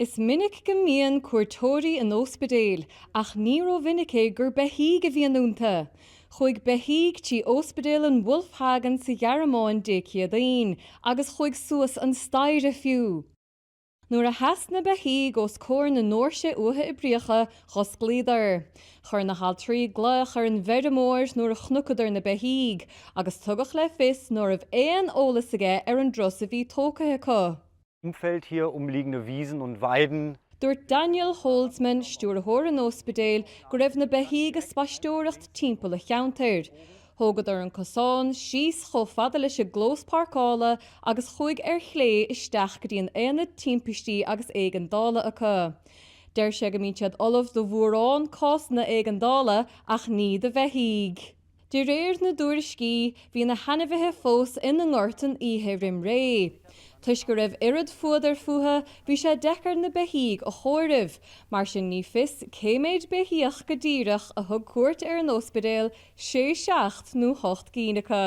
Is minic go mbíonn Cuairteoirí an ospidéal, ach ní raibh minic é gur beithíg a bhíonn únta. Chuig beithíg tí ospidéal an Wolfhagan sa Ghearmáin Dé Céadaoin, agus chuig suas an stair a fiú. Nuair a heas na beithíg os cóir na nóirse utha I bríocha chus gléadar. Chur na haltrí glach ar an bheidimóir nuair a chnucadar na beithíg, agus tugach le fis nuair a éon ólas aige ar an dros a bhí tócathe acu. Umfeld hier umliegende Wiesen und Weiden. Dúirt Daniel Holzman, stúrthóir an ospidéal, go raibh na beithíg a spaisteoireacht timpeall a cheantair. Thógad ar an cosán, síos chomh fada leis a glós parcála agus chuig ar chlé isteach go dtí an aonad timpistí agus éigeandála acu. Deir sé go mítead olamh do bhuarán cos na éigeandála ach ní de bheithíg. Di réir na dúriscí bhí na hanamhithe fós ina ngortan ihe rim ré. Tuis go raibh irid fuadar futha, bhí sé dechar na beithíg a chóirimh, mar sin ní fis céiméid beithíoch go díreach a thug cuairt ar an ospidéal 6 nó 8 gcínacha.